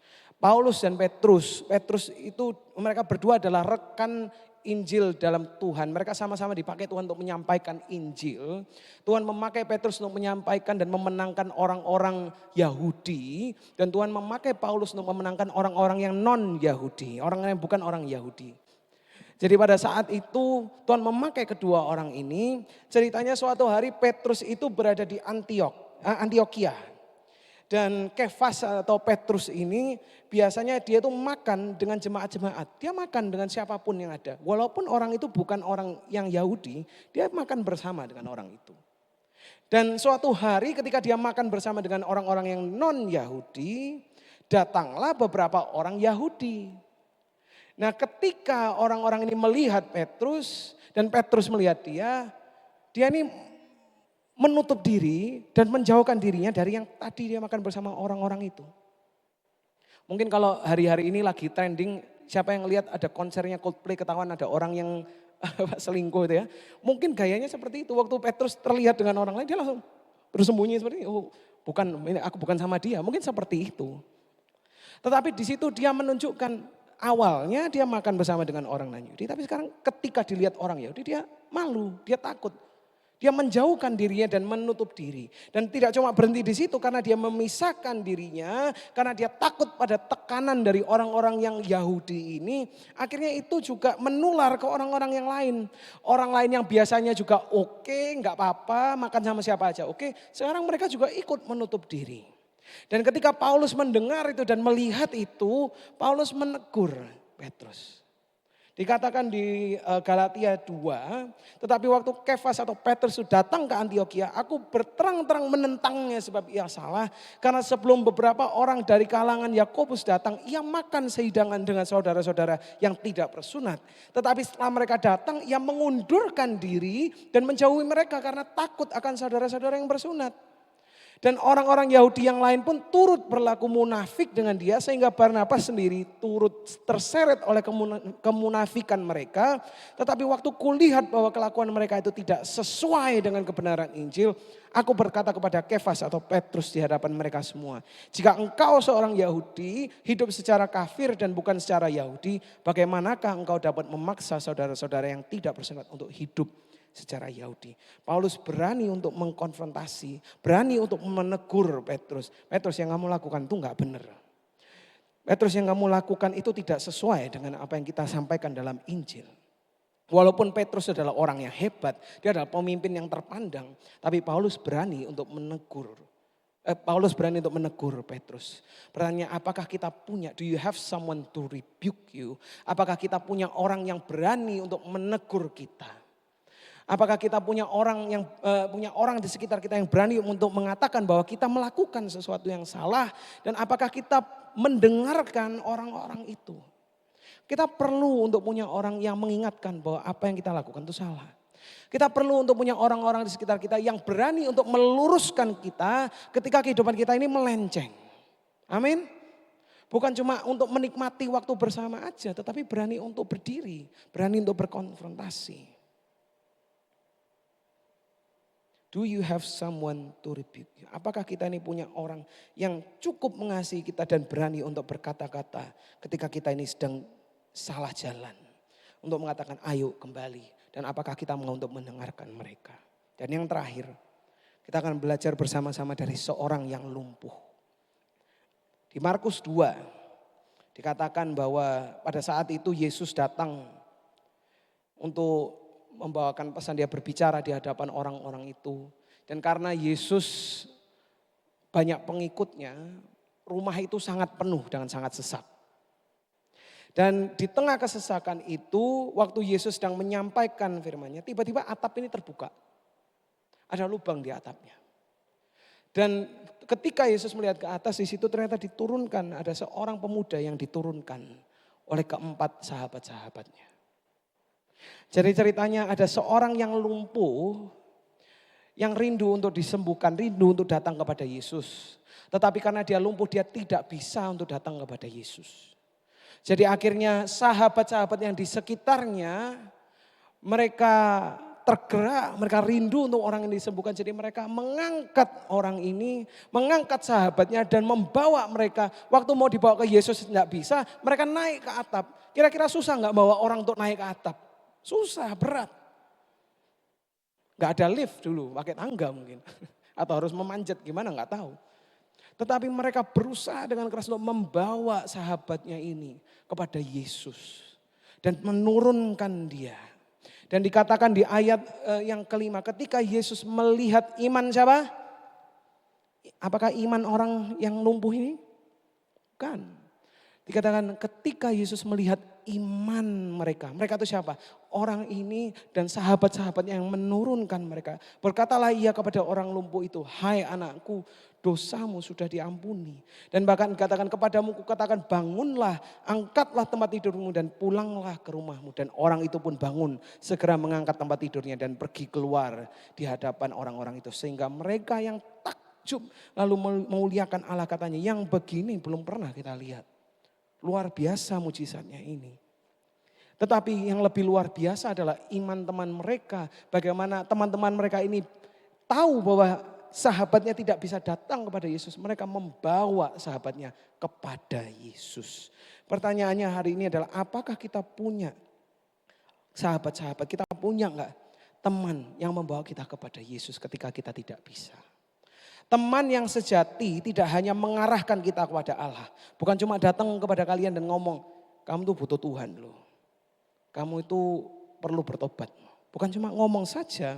Paulus dan Petrus itu mereka berdua adalah rekan Injil dalam Tuhan. Mereka sama-sama dipakai Tuhan untuk menyampaikan Injil. Tuhan memakai Petrus untuk menyampaikan dan memenangkan orang-orang Yahudi. Dan Tuhan memakai Paulus untuk memenangkan orang-orang yang non-Yahudi. Orang yang bukan orang Yahudi. Jadi pada saat itu Tuhan memakai kedua orang ini. Ceritanya suatu hari Petrus itu berada di Antioquia. Dan Kefas atau Petrus ini biasanya dia itu makan dengan jemaat-jemaat. Dia makan dengan siapapun yang ada. Walaupun orang itu bukan orang yang Yahudi, dia makan bersama dengan orang itu. Dan suatu hari ketika dia makan bersama dengan orang-orang yang non-Yahudi, datanglah beberapa orang Yahudi. Nah ketika orang-orang ini melihat Petrus dan Petrus melihat dia ini menutup diri dan menjauhkan dirinya dari yang tadi dia makan bersama orang-orang itu. Mungkin kalau hari-hari ini lagi trending, siapa yang lihat ada konsernya Coldplay ketahuan ada orang yang selingkuh itu ya. Mungkin gayanya seperti itu. Waktu Petrus terlihat dengan orang lain dia langsung bersembunyi seperti itu. Oh, aku bukan sama dia. Mungkin seperti itu. Tetapi di situ dia menunjukkan awalnya dia makan bersama dengan orang non-Yahudi. Tapi sekarang ketika dilihat orang Yahudi dia malu, dia takut. Dia menjauhkan dirinya dan menutup diri. Dan tidak cuma berhenti di situ karena dia memisahkan dirinya. Karena dia takut pada tekanan dari orang-orang yang Yahudi ini. Akhirnya itu juga menular ke orang-orang yang lain. Orang lain yang biasanya juga oke, nggak apa-apa, makan sama siapa aja oke. Sekarang mereka juga ikut menutup diri. Dan ketika Paulus mendengar itu dan melihat itu, Paulus menegur Petrus. Dikatakan di Galatia 2, tetapi waktu Kefas atau Petrus datang ke Antioquia, aku berterang-terang menentangnya sebab ia salah. Karena sebelum beberapa orang dari kalangan Yakobus datang, ia makan sehidangan dengan saudara-saudara yang tidak bersunat. Tetapi setelah mereka datang, ia mengundurkan diri dan menjauhi mereka karena takut akan saudara-saudara yang bersunat. Dan orang-orang Yahudi yang lain pun turut berlaku munafik dengan dia sehingga Barnabas sendiri turut terseret oleh kemunafikan mereka. Tetapi waktu kulihat bahwa kelakuan mereka itu tidak sesuai dengan kebenaran Injil, aku berkata kepada Kefas atau Petrus di hadapan mereka semua. Jika engkau seorang Yahudi hidup secara kafir dan bukan secara Yahudi, bagaimanakah engkau dapat memaksa saudara-saudara yang tidak bersunat untuk hidup secara Yahudi? Paulus berani untuk mengkonfrontasi, berani untuk menegur Petrus. Petrus, yang kamu lakukan itu enggak benar. Petrus, yang kamu lakukan itu tidak sesuai dengan apa yang kita sampaikan dalam Injil. Walaupun Petrus adalah orang yang hebat, dia adalah pemimpin yang terpandang, tapi Paulus berani untuk menegur. Paulus berani untuk menegur Petrus. Pertanyaan, apakah kita punya, do you have someone to rebuke you? Apakah kita punya orang yang berani untuk menegur kita? Apakah kita punya orang di sekitar kita yang berani untuk mengatakan bahwa kita melakukan sesuatu yang salah, dan apakah kita mendengarkan orang-orang itu? Kita perlu untuk punya orang yang mengingatkan bahwa apa yang kita lakukan itu salah. Kita perlu untuk punya orang-orang di sekitar kita yang berani untuk meluruskan kita ketika kehidupan kita ini melenceng. Amin. Bukan cuma untuk menikmati waktu bersama aja, tetapi berani untuk berdiri, berani untuk berkonfrontasi. Do you have someone to rebuke you? Apakah kita ini punya orang yang cukup mengasihi kita dan berani untuk berkata-kata ketika kita ini sedang salah jalan. untuk mengatakan ayo kembali. Dan apakah kita mau untuk mendengarkan mereka. Dan yang terakhir, kita akan belajar bersama-sama dari seorang yang lumpuh. Di Markus 2 dikatakan bahwa pada saat itu Yesus datang untuk membawakan pesan, dia berbicara di hadapan orang-orang itu. Dan karena Yesus banyak pengikutnya, rumah itu sangat penuh dengan sangat sesak. Dan di tengah kesesakan itu, waktu Yesus sedang menyampaikan firman-Nya, tiba-tiba atap ini terbuka. Ada lubang di atapnya. Dan ketika Yesus melihat ke atas, di situ ternyata diturunkan, ada seorang pemuda yang diturunkan oleh keempat sahabat-sahabatnya. Jadi ceritanya ada seorang yang lumpuh, yang rindu untuk disembuhkan, rindu untuk datang kepada Yesus. Tetapi karena dia lumpuh, dia tidak bisa untuk datang kepada Yesus. Jadi akhirnya sahabat-sahabat yang di sekitarnya, mereka tergerak, mereka rindu untuk orang ini disembuhkan. Jadi mereka mengangkat orang ini, mengangkat sahabatnya dan membawa mereka. Waktu mau dibawa ke Yesus tidak bisa, mereka naik ke atap. Kira-kira susah nggak bawa orang untuk naik ke atap? Susah, berat. Nggak ada lift dulu, pakai tangga mungkin. Atau harus memanjat gimana nggak tahu. Tetapi mereka berusaha dengan keras untuk membawa sahabatnya ini kepada Yesus. Dan menurunkan dia. Dan dikatakan di ayat yang kelima, ketika Yesus melihat iman siapa? Apakah iman orang yang lumpuh ini? Bukan. Dikatakan ketika Yesus melihat iman mereka. Mereka itu siapa? Orang ini dan sahabat-sahabatnya yang menurunkan mereka. Berkatalah ia kepada orang lumpuh itu, hai anakku, dosamu sudah diampuni. Dan bahkan dikatakan kepadamu, kukatakan bangunlah, angkatlah tempat tidurmu dan pulanglah ke rumahmu. Dan orang itu pun bangun, segera mengangkat tempat tidurnya dan pergi keluar di hadapan orang-orang itu. Sehingga mereka yang takjub lalu memuliakan Allah, katanya, yang begini belum pernah kita lihat. Luar biasa mujizatnya ini. Tetapi yang lebih luar biasa adalah iman teman mereka. Bagaimana teman-teman mereka ini tahu bahwa sahabatnya tidak bisa datang kepada Yesus. Mereka membawa sahabatnya kepada Yesus. Pertanyaannya hari ini adalah apakah kita punya sahabat-sahabat? Kita punya enggak teman yang membawa kita kepada Yesus ketika kita tidak bisa? Teman yang sejati tidak hanya mengarahkan kita kepada Allah. Bukan cuma datang kepada kalian dan ngomong, kamu tuh butuh Tuhan loh. Kamu itu perlu bertobat. Bukan cuma ngomong saja.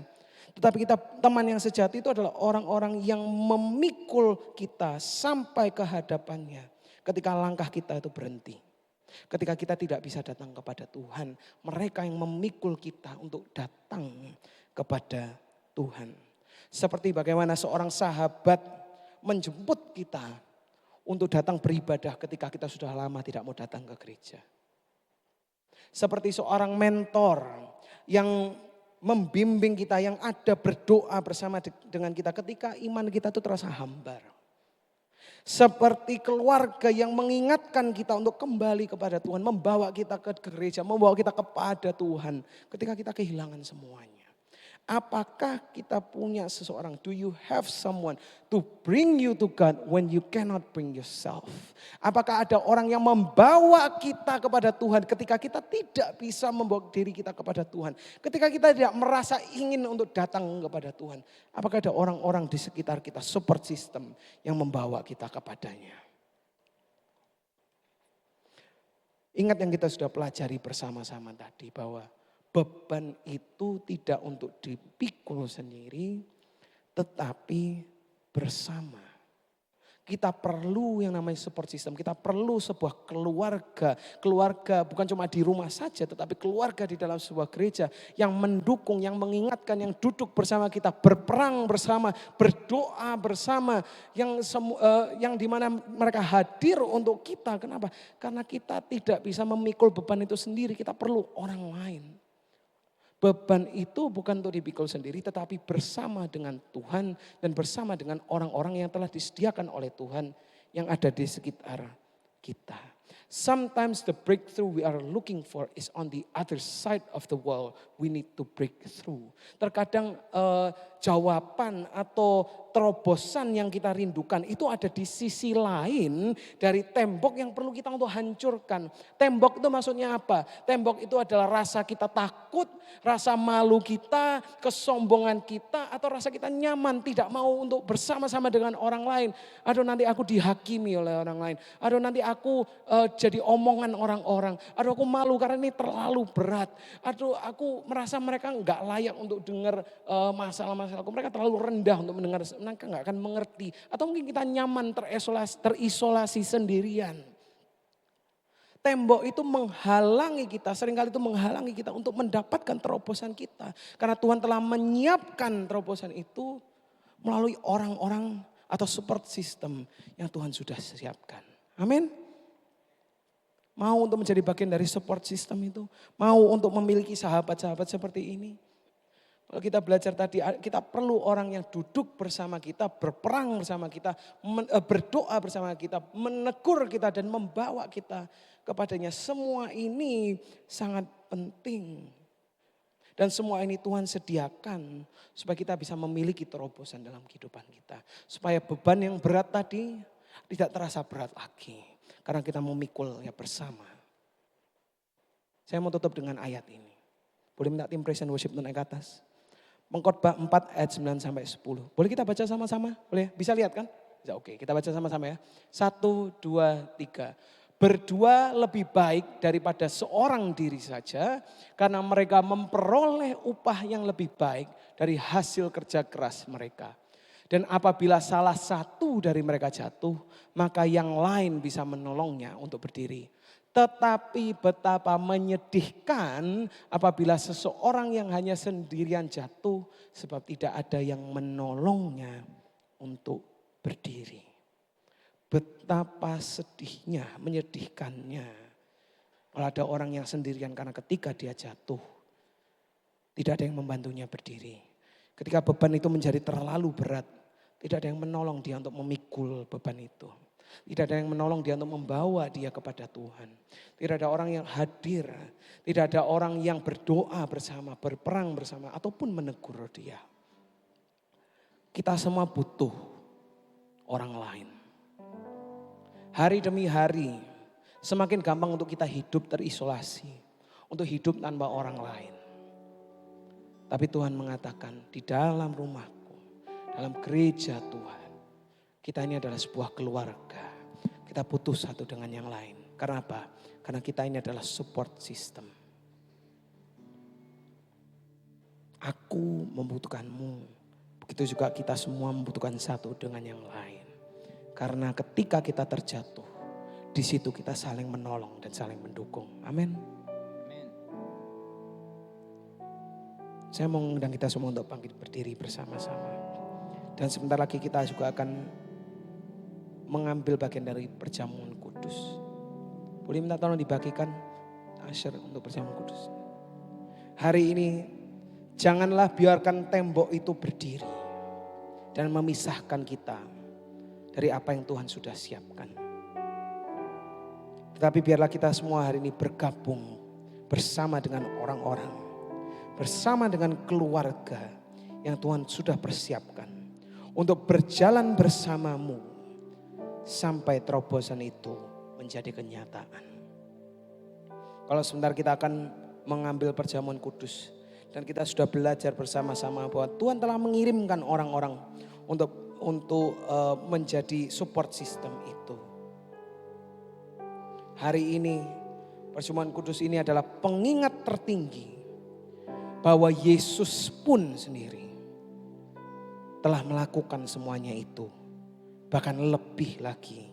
Tetapi teman yang sejati itu adalah orang-orang yang memikul kita sampai ke hadapannya. Ketika langkah kita itu berhenti. Ketika kita tidak bisa datang kepada Tuhan. Mereka yang memikul kita untuk datang kepada Tuhan. Seperti bagaimana seorang sahabat menjemput kita untuk datang beribadah ketika kita sudah lama tidak mau datang ke gereja. Seperti seorang mentor yang membimbing kita, yang ada berdoa bersama dengan kita ketika iman kita itu terasa hambar. Seperti keluarga yang mengingatkan kita untuk kembali kepada Tuhan, membawa kita ke gereja, membawa kita kepada Tuhan ketika kita kehilangan semuanya. Apakah kita punya seseorang? Do you have someone to bring you to God when you cannot bring yourself? Apakah ada orang yang membawa kita kepada Tuhan ketika kita tidak bisa membawa diri kita kepada Tuhan? Ketika kita tidak merasa ingin untuk datang kepada Tuhan. Apakah ada orang-orang di sekitar kita, support system yang membawa kita kepadanya? Ingat yang kita sudah pelajari bersama-sama tadi bahwa beban itu tidak untuk dipikul sendiri, tetapi bersama. Kita perlu yang namanya support system, kita perlu sebuah keluarga. Keluarga bukan cuma di rumah saja, tetapi keluarga di dalam sebuah gereja yang mendukung, yang mengingatkan, yang duduk bersama kita, berperang bersama, berdoa bersama, yang dimana mereka hadir untuk kita. Kenapa? Karena kita tidak bisa memikul beban itu sendiri, kita perlu orang lain. Beban itu bukan untuk dipikul sendiri tetapi bersama dengan Tuhan dan bersama dengan orang-orang yang telah disediakan oleh Tuhan yang ada di sekitar kita. Sometimes the breakthrough we are looking for is on the other side of the wall. We need to break through. Terkadang jawaban atau terobosan yang kita rindukan itu ada di sisi lain dari tembok yang perlu kita untuk hancurkan. Tembok itu maksudnya apa? Tembok itu adalah rasa kita takut, rasa malu kita, kesombongan kita, atau rasa kita nyaman tidak mau untuk bersama-sama dengan orang lain. Aduh nanti aku dihakimi oleh orang lain. Aduh nanti aku jadi omongan orang-orang. Aduh aku malu karena ini terlalu berat. Aduh aku merasa mereka nggak layak untuk dengar masalah-masalahku. Mereka terlalu rendah untuk mendengar. Mereka nggak akan mengerti. Atau mungkin kita nyaman terisolasi sendirian. Tembok itu menghalangi kita, seringkali itu menghalangi kita untuk mendapatkan terobosan kita. Karena Tuhan telah menyiapkan terobosan itu melalui orang-orang atau support system yang Tuhan sudah siapkan. Amin. Mau untuk menjadi bagian dari support system itu. Mau untuk memiliki sahabat-sahabat seperti ini. Kalau kita belajar tadi, kita perlu orang yang duduk bersama kita, berperang bersama kita, berdoa bersama kita, menegur kita dan membawa kita kepadanya. Semua ini sangat penting. Dan semua ini Tuhan sediakan supaya kita bisa memiliki terobosan dalam kehidupan kita. Supaya beban yang berat tadi tidak terasa berat lagi. Karena kita memikul ya bersama. Saya mau tutup dengan ayat ini. Boleh minta tim praise and worship naik ke atas. Pengkhotbah 4 ayat 9 sampai 10. Boleh kita baca sama-sama? Boleh? Bisa lihat kan? Bisa, oke, kita baca sama-sama ya. 1, 2, 3. Berdua lebih baik daripada seorang diri saja. Karena mereka memperoleh upah yang lebih baik dari hasil kerja keras mereka. Dan apabila salah satu dari mereka jatuh, maka yang lain bisa menolongnya untuk berdiri. Tetapi betapa menyedihkan apabila seseorang yang hanya sendirian jatuh, sebab tidak ada yang menolongnya untuk berdiri. Betapa sedihnya, menyedihkannya. Kalau ada orang yang sendirian karena ketika dia jatuh, tidak ada yang membantunya berdiri. Ketika beban itu menjadi terlalu berat, tidak ada yang menolong dia untuk memikul beban itu. Tidak ada yang menolong dia untuk membawa dia kepada Tuhan. Tidak ada orang yang hadir. Tidak ada orang yang berdoa bersama, berperang bersama, ataupun menegur dia. Kita semua butuh orang lain. Hari demi hari, semakin gampang untuk kita hidup terisolasi. Untuk hidup tanpa orang lain. Tapi Tuhan mengatakan di dalam rumahku, dalam gereja Tuhan, kita ini adalah sebuah keluarga. Kita butuh satu dengan yang lain. Karena apa? Karena kita ini adalah support system. Aku membutuhkanmu. Begitu juga kita semua membutuhkan satu dengan yang lain. Karena ketika kita terjatuh, di situ kita saling menolong dan saling mendukung. Amin. Saya mau mengundang kita semua untuk bangkit berdiri bersama-sama. Dan sebentar lagi kita juga akan mengambil bagian dari perjamuan kudus. Boleh minta tolong dibagikan Asher untuk perjamuan kudus. Hari ini janganlah biarkan tembok itu berdiri. Dan memisahkan kita dari apa yang Tuhan sudah siapkan. Tetapi biarlah kita semua hari ini bergabung bersama dengan orang-orang. Bersama dengan keluarga yang Tuhan sudah persiapkan. Untuk berjalan bersamamu sampai terobosan itu menjadi kenyataan. Kalau sebentar kita akan mengambil perjamuan kudus. Dan kita sudah belajar bersama-sama bahwa Tuhan telah mengirimkan orang-orang untuk menjadi support system itu. Hari ini perjamuan kudus ini adalah pengingat tertinggi bahwa Yesus pun sendiri telah melakukan semuanya itu. Bahkan lebih lagi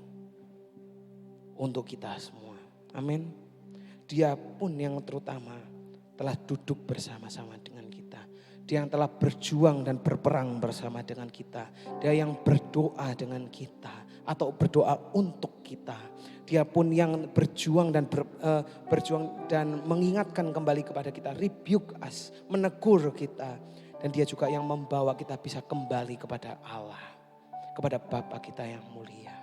untuk kita semua. Amin. Dia pun yang terutama telah duduk bersama-sama dengan kita. Dia yang telah berjuang dan berperang bersama dengan kita. Dia yang berdoa dengan kita atau berdoa untuk kita. Dia pun yang berjuang dan mengingatkan kembali kepada kita, rebuke us, menegur kita. Dan dia juga yang membawa kita bisa kembali kepada Allah, kepada Bapa kita yang mulia.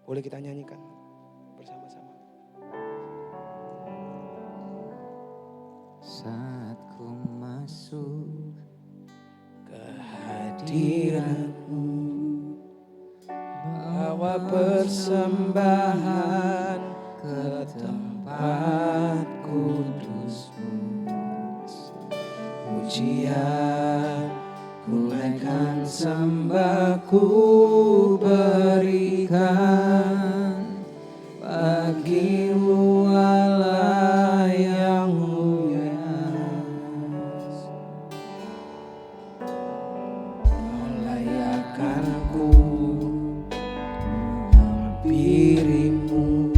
Boleh kita nyanyikan bersama-sama. Saat ku masuk Ke hadirat-Mu, bawa persembahan ke tempat kudus-Mu. Pujian ku naikkan, sembah ku berikan bagi-Mu Allah yang mulia. Kau layakkan-Ku diri-Mu,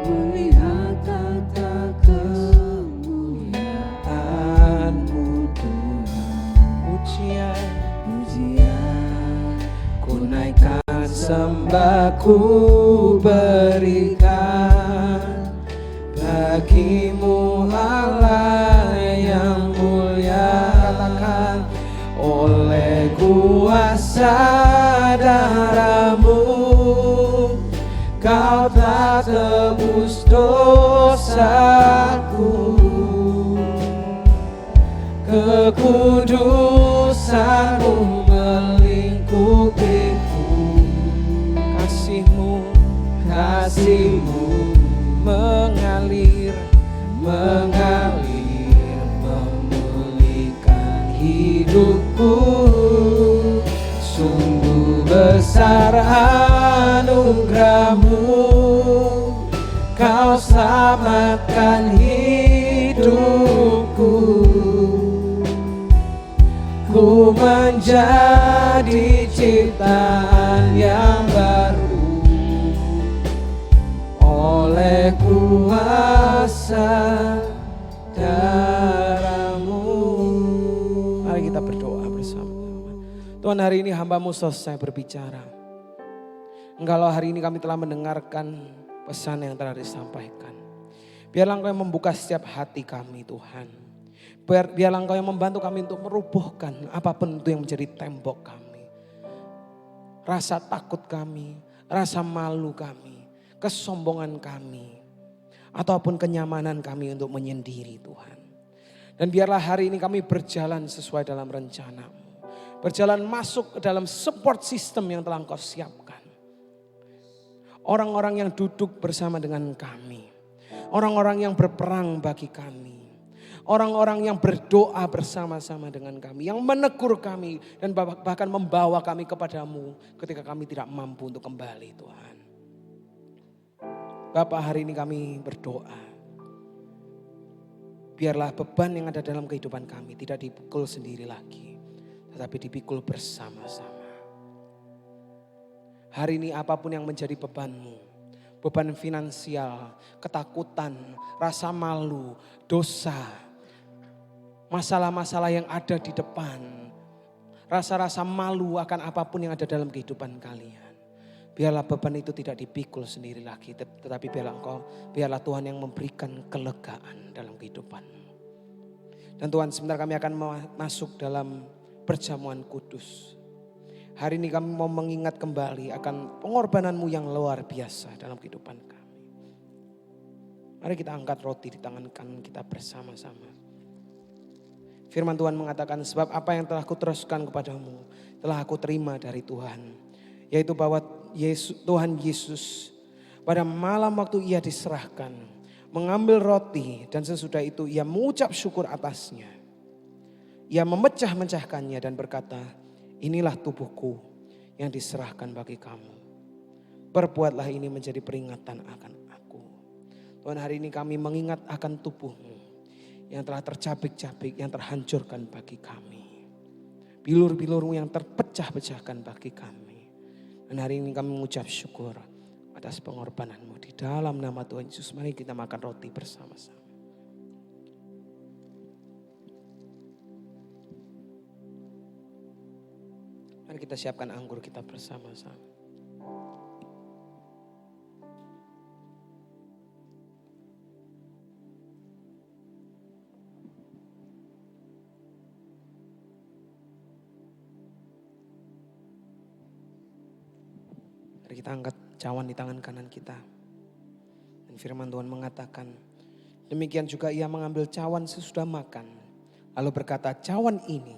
melihat tata kemuliaan-Mu Tuhan. Pujian ku naikkan, sembah ku berikan bagi-Mu Allah yang mulia. Katakan, oleh kuasa darah-Mu Kau telah tebus dosaku. Kekudusan-Mu melingkupiku. Kasih-Mu mengalir memulihkan hidupku. Sungguh besar anugerah-Mu, Kau selamatkan hidupku. Ku menjadi ciptaan yang baru oleh kuasa darah-Mu. Mari kita berdoa bersama. Tuhan, hari ini hamba-Mu selesai berbicara. Engkaulah hari ini kami telah mendengarkan pesan yang telah disampaikan. Biarlah Engkau yang membuka setiap hati kami Tuhan. Biarlah Engkau yang membantu kami untuk merubuhkan apapun itu yang menjadi tembok kami. Rasa takut kami, rasa malu kami, kesombongan kami, ataupun kenyamanan kami untuk menyendiri Tuhan. Dan biarlah hari ini kami berjalan sesuai dalam rencana-Mu. Berjalan masuk ke dalam support system yang telah Engkau siapkan. Orang-orang yang duduk bersama dengan kami. Orang-orang yang berperang bagi kami. Orang-orang yang berdoa bersama-sama dengan kami. Yang menegur kami dan bahkan membawa kami kepada-Mu ketika kami tidak mampu untuk kembali Tuhan. Bapa, hari ini kami berdoa. Biarlah beban yang ada dalam kehidupan kami tidak dipikul sendiri lagi. Tetapi dipikul bersama-sama. Hari ini apapun yang menjadi beban-Mu. Beban finansial, ketakutan, rasa malu, dosa. Masalah-masalah yang ada di depan. Rasa-rasa malu akan apapun yang ada dalam kehidupan kalian. Biarlah beban itu tidak dipikul sendiri lagi. Tetapi biarlah Tuhan yang memberikan kelegaan dalam kehidupanmu. Dan Tuhan, sebentar kami akan masuk dalam perjamuan kudus. Hari ini kami mau mengingat kembali akan pengorbanan-Mu yang luar biasa dalam kehidupan kami. Mari kita angkat roti di tangan kanan kita bersama-sama. Firman Tuhan mengatakan, sebab apa yang telah kuteruskan kepadamu telah aku terima dari Tuhan. Yaitu bahwa Tuhan Yesus pada malam waktu Ia diserahkan, mengambil roti dan sesudah itu Ia mengucap syukur atasnya. Ia memecah-mecahkannya dan berkata, inilah tubuhku yang diserahkan bagi kamu. Perbuatlah ini menjadi peringatan akan aku. Tuhan, hari ini kami mengingat akan tubuh-Mu yang telah tercabik-cabik, yang terhancurkan bagi kami. Bilur-bilur-Mu yang terpecah-pecahkan bagi kami. Dan hari ini kami mengucap syukur atas pengorbanan-Mu. Di dalam nama Tuhan Yesus, mari kita makan roti bersama-sama. Mari kita siapkan anggur kita bersama-sama. Mari Mari kita angkat cawan di tangan kanan kita. Dan firman Tuhan mengatakan, demikian juga ia mengambil cawan sesudah makan. Lalu berkata, cawan ini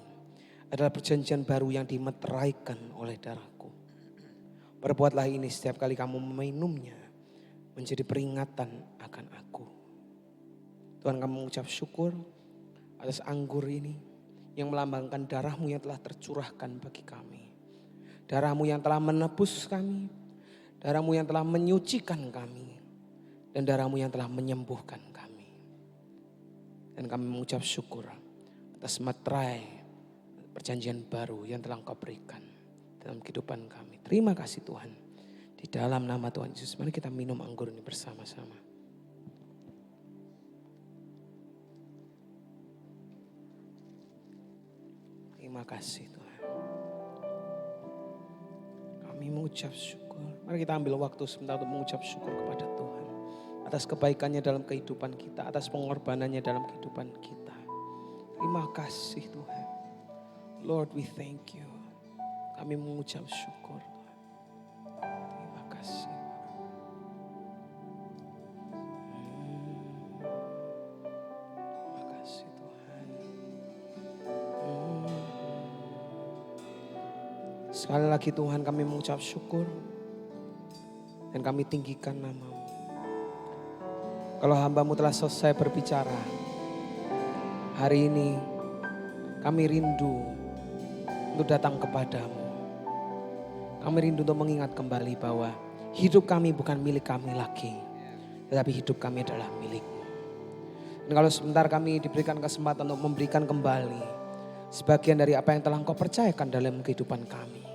adalah perjanjian baru yang dimeteraikan oleh darahku. Perbuatlah ini setiap kali kamu meminumnya, menjadi peringatan akan aku. Tuhan, kami mengucap syukur atas anggur ini yang melambangkan darah-Mu yang telah tercurahkan bagi kami. Darah-Mu yang telah menebus kami, darah-Mu yang telah menyucikan kami, dan darah-Mu yang telah menyembuhkan kami. Dan kami mengucap syukur atas materai perjanjian baru yang telah Engkau berikan dalam kehidupan kami. Terima kasih Tuhan. Di dalam nama Tuhan Yesus, mari kita minum anggur ini bersama-sama. Terima kasih Tuhan. Kami mengucap syukur. Mari kita ambil waktu sebentar untuk mengucap syukur kepada Tuhan. Atas kebaikannya dalam kehidupan kita. Atas pengorbanannya dalam kehidupan kita. Terima kasih Tuhan. Lord, we thank you. Kami mengucap syukur Tuhan. Terima kasih. Terima kasih Tuhan. Sekali lagi Tuhan, kami mengucap syukur. Dan kami tinggikan nama-Mu. Kalau hamba-Mu telah selesai berbicara, hari ini kami rindu untuk datang kepadamu. Kami rindu untuk mengingat kembali bahwa hidup kami bukan milik kami lagi, tetapi hidup kami adalah milik-Mu. Dan kalau sebentar kami diberikan kesempatan untuk memberikan kembali sebagian dari apa yang telah Engkau percayakan dalam kehidupan kami.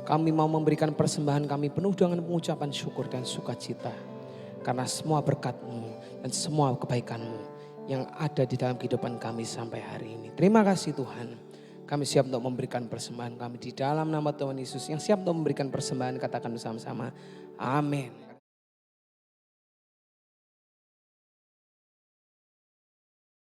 Kami mau memberikan persembahan kami penuh dengan pengucapan syukur dan sukacita. Karena semua berkat-Mu dan semua kebaikan-Mu yang ada di dalam kehidupan kami sampai hari ini. Terima kasih Tuhan. Kami siap untuk memberikan persembahan kami di dalam nama Tuhan Yesus. Yang siap untuk memberikan persembahan katakan bersama-sama. Amin.